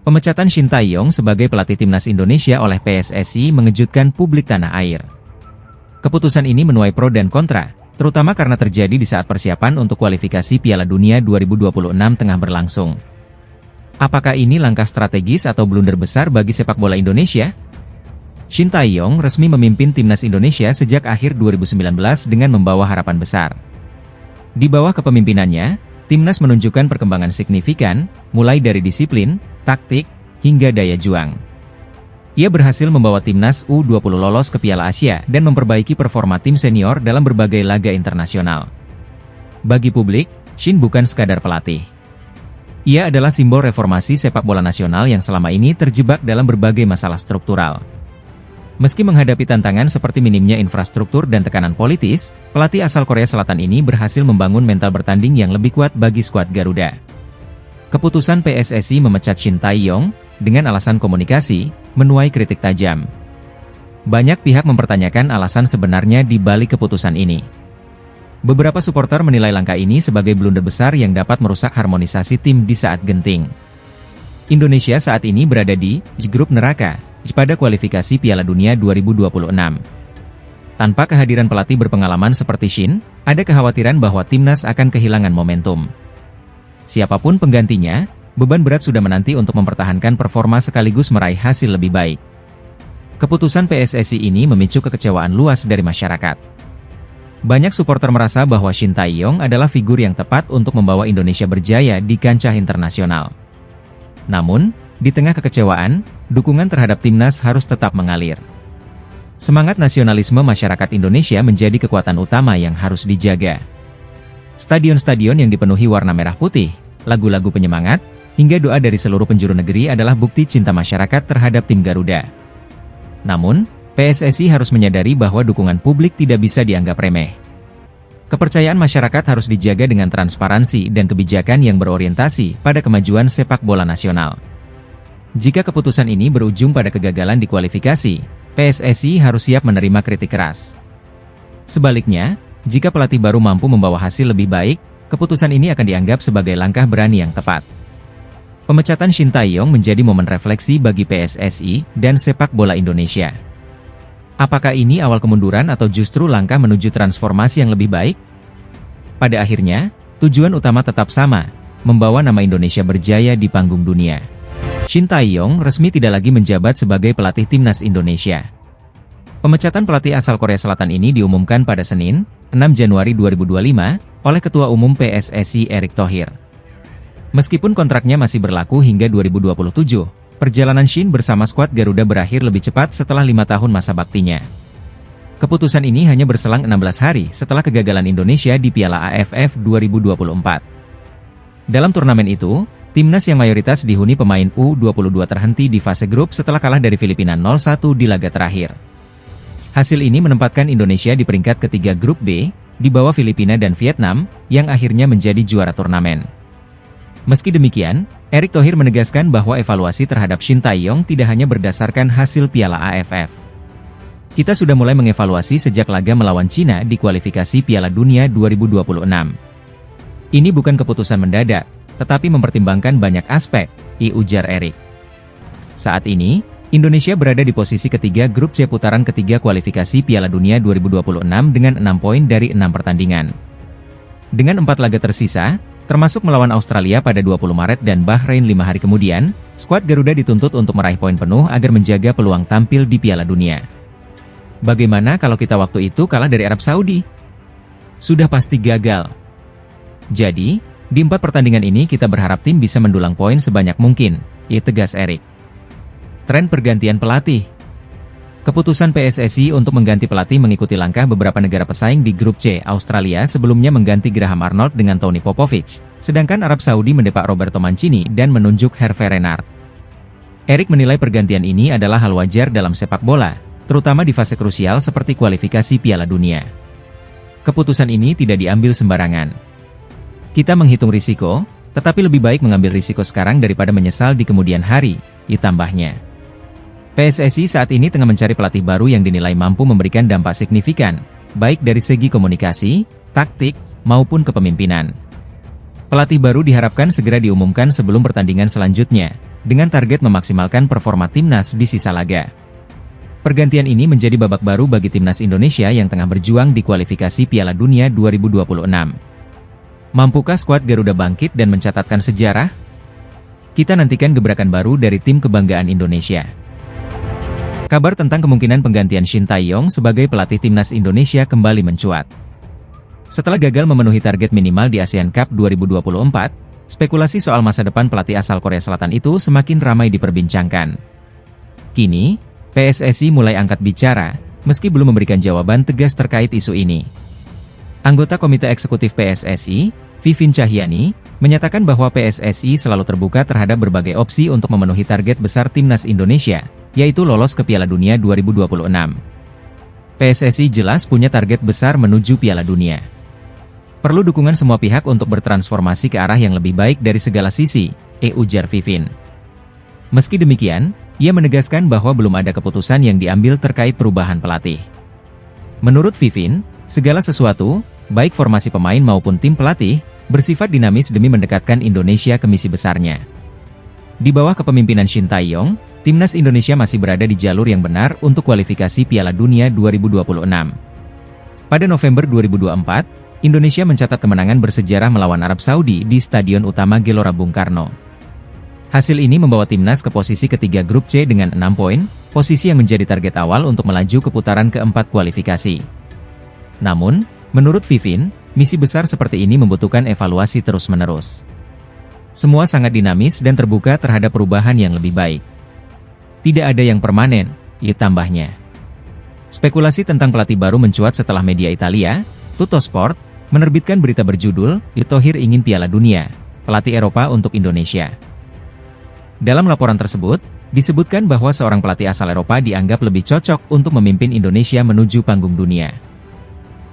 Pemecatan Shin Tae-yong sebagai pelatih timnas Indonesia oleh PSSI mengejutkan publik tanah air. Keputusan ini menuai pro dan kontra, terutama karena terjadi di saat persiapan untuk kualifikasi Piala Dunia 2026 tengah berlangsung. Apakah ini langkah strategis atau blunder besar bagi sepak bola Indonesia? Shin Tae-yong resmi memimpin timnas Indonesia sejak akhir 2019 dengan membawa harapan besar. Di bawah kepemimpinannya, timnas menunjukkan perkembangan signifikan, mulai dari disiplin, taktik, hingga daya juang. Ia berhasil membawa timnas U20 lolos ke Piala Asia dan memperbaiki performa tim senior dalam berbagai laga internasional. Bagi publik, Shin bukan sekadar pelatih. Ia adalah simbol reformasi sepak bola nasional yang selama ini terjebak dalam berbagai masalah struktural. Meski menghadapi tantangan seperti minimnya infrastruktur dan tekanan politis, pelatih asal Korea Selatan ini berhasil membangun mental bertanding yang lebih kuat bagi skuad Garuda. Keputusan PSSI memecat Shin Tae-yong dengan alasan komunikasi menuai kritik tajam. Banyak pihak mempertanyakan alasan sebenarnya di balik keputusan ini. Beberapa supporter menilai langkah ini sebagai blunder besar yang dapat merusak harmonisasi tim di saat genting. Indonesia saat ini berada di grup neraka pada kualifikasi Piala Dunia 2026. Tanpa kehadiran pelatih berpengalaman seperti Shin, ada kekhawatiran bahwa timnas akan kehilangan momentum. Siapapun penggantinya, beban berat sudah menanti untuk mempertahankan performa sekaligus meraih hasil lebih baik. Keputusan PSSI ini memicu kekecewaan luas dari masyarakat. Banyak supporter merasa bahwa Shin Tae-yong adalah figur yang tepat untuk membawa Indonesia berjaya di kancah internasional. Namun, di tengah kekecewaan, dukungan terhadap timnas harus tetap mengalir. Semangat nasionalisme masyarakat Indonesia menjadi kekuatan utama yang harus dijaga. Stadion-stadion yang dipenuhi warna merah putih, lagu-lagu penyemangat, hingga doa dari seluruh penjuru negeri adalah bukti cinta masyarakat terhadap tim Garuda. Namun, PSSI harus menyadari bahwa dukungan publik tidak bisa dianggap remeh. Kepercayaan masyarakat harus dijaga dengan transparansi dan kebijakan yang berorientasi pada kemajuan sepak bola nasional. Jika keputusan ini berujung pada kegagalan di kualifikasi, PSSI harus siap menerima kritik keras. Sebaliknya, jika pelatih baru mampu membawa hasil lebih baik, keputusan ini akan dianggap sebagai langkah berani yang tepat. Pemecatan Shin Tae-yong menjadi momen refleksi bagi PSSI dan sepak bola Indonesia. Apakah ini awal kemunduran atau justru langkah menuju transformasi yang lebih baik? Pada akhirnya, tujuan utama tetap sama, membawa nama Indonesia berjaya di panggung dunia. Shin Tae-yong resmi tidak lagi menjabat sebagai pelatih timnas Indonesia. Pemecatan pelatih asal Korea Selatan ini diumumkan pada Senin, 6 Januari 2025, oleh Ketua Umum PSSI Erick Thohir. Meskipun kontraknya masih berlaku hingga 2027, perjalanan Shin bersama skuad Garuda berakhir lebih cepat setelah 5 tahun masa baktinya. Keputusan ini hanya berselang 16 hari setelah kegagalan Indonesia di Piala AFF 2024. Dalam turnamen itu, timnas yang mayoritas dihuni pemain U22 terhenti di fase grup setelah kalah dari Filipina 0-1 di laga terakhir. Hasil ini menempatkan Indonesia di peringkat ketiga grup B, di bawah Filipina dan Vietnam, yang akhirnya menjadi juara turnamen. Meski demikian, Erick Thohir menegaskan bahwa evaluasi terhadap Shin Tae-yong tidak hanya berdasarkan hasil Piala AFF. Kita sudah mulai mengevaluasi sejak laga melawan Cina di kualifikasi Piala Dunia 2026. Ini bukan keputusan mendadak, tetapi mempertimbangkan banyak aspek, ujar Erick. Saat ini, Indonesia berada di posisi ketiga grup C putaran ketiga kualifikasi Piala Dunia 2026 dengan 6 poin dari 6 pertandingan. Dengan 4 laga tersisa, termasuk melawan Australia pada 20 Maret dan Bahrain 5 hari kemudian, skuad Garuda dituntut untuk meraih poin penuh agar menjaga peluang tampil di Piala Dunia. Bagaimana kalau kita waktu itu kalah dari Arab Saudi? Sudah pasti gagal. Jadi, di 4 pertandingan ini kita berharap tim bisa mendulang poin sebanyak mungkin, tegas Erick. Tren pergantian pelatih. Keputusan PSSI untuk mengganti pelatih mengikuti langkah beberapa negara pesaing di grup C. Australia sebelumnya mengganti Graham Arnold dengan Tony Popovich, sedangkan Arab Saudi mendepak Roberto Mancini dan menunjuk Hervé Renard. Erick menilai pergantian ini adalah hal wajar dalam sepak bola, terutama di fase krusial seperti kualifikasi Piala Dunia. Keputusan ini tidak diambil sembarangan. Kita menghitung risiko, tetapi lebih baik mengambil risiko sekarang daripada menyesal di kemudian hari, ditambahnya. PSSI saat ini tengah mencari pelatih baru yang dinilai mampu memberikan dampak signifikan, baik dari segi komunikasi, taktik, maupun kepemimpinan. Pelatih baru diharapkan segera diumumkan sebelum pertandingan selanjutnya, dengan target memaksimalkan performa timnas di sisa laga. Pergantian ini menjadi babak baru bagi timnas Indonesia yang tengah berjuang di kualifikasi Piala Dunia 2026. Mampukah skuad Garuda bangkit dan mencatatkan sejarah? Kita nantikan gebrakan baru dari tim kebanggaan Indonesia. Kabar tentang kemungkinan penggantian Shin Tae-yong sebagai pelatih timnas Indonesia kembali mencuat. Setelah gagal memenuhi target minimal di ASEAN Cup 2024, spekulasi soal masa depan pelatih asal Korea Selatan itu semakin ramai diperbincangkan. Kini, PSSI mulai angkat bicara, meski belum memberikan jawaban tegas terkait isu ini. Anggota Komite Eksekutif PSSI, Vivin Cahyani, menyatakan bahwa PSSI selalu terbuka terhadap berbagai opsi untuk memenuhi target besar timnas Indonesia, yaitu lolos ke Piala Dunia 2026. PSSI jelas punya target besar menuju Piala Dunia. Perlu dukungan semua pihak untuk bertransformasi ke arah yang lebih baik dari segala sisi, ujar Vivin. Meski demikian, ia menegaskan bahwa belum ada keputusan yang diambil terkait perubahan pelatih. Menurut Vivin, segala sesuatu, baik formasi pemain maupun tim pelatih, bersifat dinamis demi mendekatkan Indonesia ke misi besarnya. Di bawah kepemimpinan Shin Tae-yong, timnas Indonesia masih berada di jalur yang benar untuk kualifikasi Piala Dunia 2026. Pada November 2024, Indonesia mencatat kemenangan bersejarah melawan Arab Saudi di Stadion Utama Gelora Bung Karno. Hasil ini membawa timnas ke posisi ketiga grup C dengan 6 poin, posisi yang menjadi target awal untuk melaju ke putaran keempat kualifikasi. Namun, menurut Vivin, misi besar seperti ini membutuhkan evaluasi terus-menerus. Semua sangat dinamis dan terbuka terhadap perubahan yang lebih baik. Tidak ada yang permanen, tambahnya. Spekulasi tentang pelatih baru mencuat setelah media Italia, Tuttosport, menerbitkan berita berjudul, Thohir ingin Piala Dunia, pelatih Eropa untuk Indonesia. Dalam laporan tersebut, disebutkan bahwa seorang pelatih asal Eropa dianggap lebih cocok untuk memimpin Indonesia menuju panggung dunia.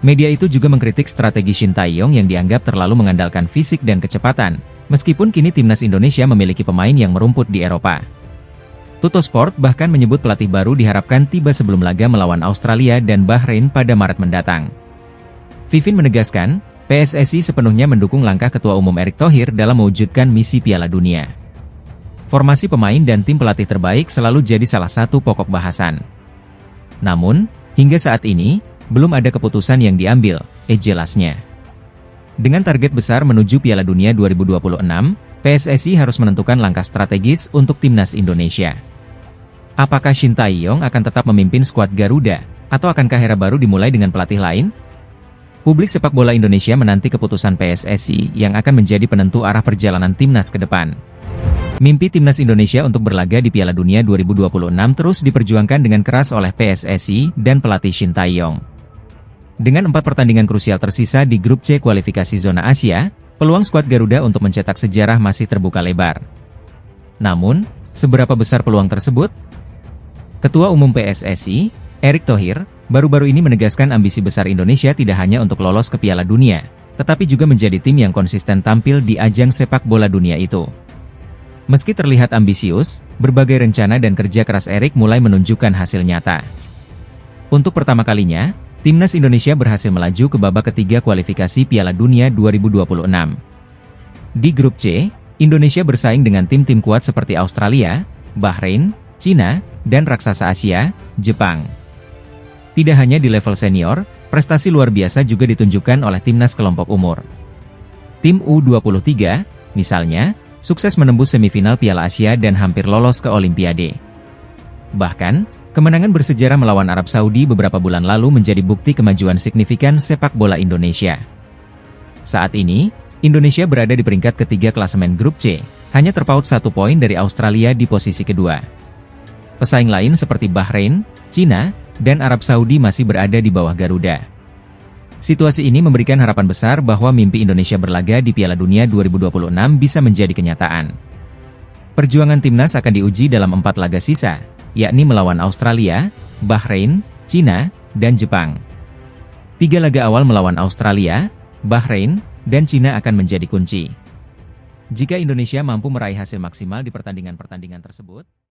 Media itu juga mengkritik strategi Shin Tae-yong yang dianggap terlalu mengandalkan fisik dan kecepatan, meskipun kini timnas Indonesia memiliki pemain yang merumput di Eropa. Tuttosport bahkan menyebut pelatih baru diharapkan tiba sebelum laga melawan Australia dan Bahrain pada Maret mendatang. Vivin menegaskan, PSSI sepenuhnya mendukung langkah Ketua Umum Erick Thohir dalam mewujudkan misi Piala Dunia. Formasi pemain dan tim pelatih terbaik selalu jadi salah satu pokok bahasan. Namun, hingga saat ini, belum ada keputusan yang diambil, jelasnya. Dengan target besar menuju Piala Dunia 2026, PSSI harus menentukan langkah strategis untuk timnas Indonesia. Apakah Shin Tae-yong akan tetap memimpin skuad Garuda, atau akankah era baru dimulai dengan pelatih lain? Publik sepak bola Indonesia menanti keputusan PSSI yang akan menjadi penentu arah perjalanan timnas ke depan. Mimpi timnas Indonesia untuk berlaga di Piala Dunia 2026 terus diperjuangkan dengan keras oleh PSSI dan pelatih Shin Tae-yong. Dengan 4 pertandingan krusial tersisa di grup C kualifikasi zona Asia, peluang skuad Garuda untuk mencetak sejarah masih terbuka lebar. Namun, seberapa besar peluang tersebut? Ketua Umum PSSI, Erick Thohir, baru-baru ini menegaskan ambisi besar Indonesia tidak hanya untuk lolos ke Piala Dunia, tetapi juga menjadi tim yang konsisten tampil di ajang sepak bola dunia itu. Meski terlihat ambisius, berbagai rencana dan kerja keras Erick mulai menunjukkan hasil nyata. Untuk pertama kalinya, timnas Indonesia berhasil melaju ke babak ketiga kualifikasi Piala Dunia 2026. Di grup C, Indonesia bersaing dengan tim-tim kuat seperti Australia, Bahrain, Cina, dan raksasa Asia, Jepang. Tidak hanya di level senior, prestasi luar biasa juga ditunjukkan oleh timnas kelompok umur. Tim U23, misalnya, sukses menembus semifinal Piala Asia dan hampir lolos ke Olimpiade. Bahkan, kemenangan bersejarah melawan Arab Saudi beberapa bulan lalu menjadi bukti kemajuan signifikan sepak bola Indonesia. Saat ini, Indonesia berada di peringkat ketiga klasemen grup C, hanya terpaut 1 poin dari Australia di posisi kedua. Pesaing lain seperti Bahrain, Cina, dan Arab Saudi masih berada di bawah Garuda. Situasi ini memberikan harapan besar bahwa mimpi Indonesia berlaga di Piala Dunia 2026 bisa menjadi kenyataan. Perjuangan timnas akan diuji dalam 4 laga sisa, yakni melawan Australia, Bahrain, Cina, dan Jepang. 3 laga awal melawan Australia, Bahrain, dan Cina akan menjadi kunci. Jika Indonesia mampu meraih hasil maksimal di pertandingan-pertandingan tersebut,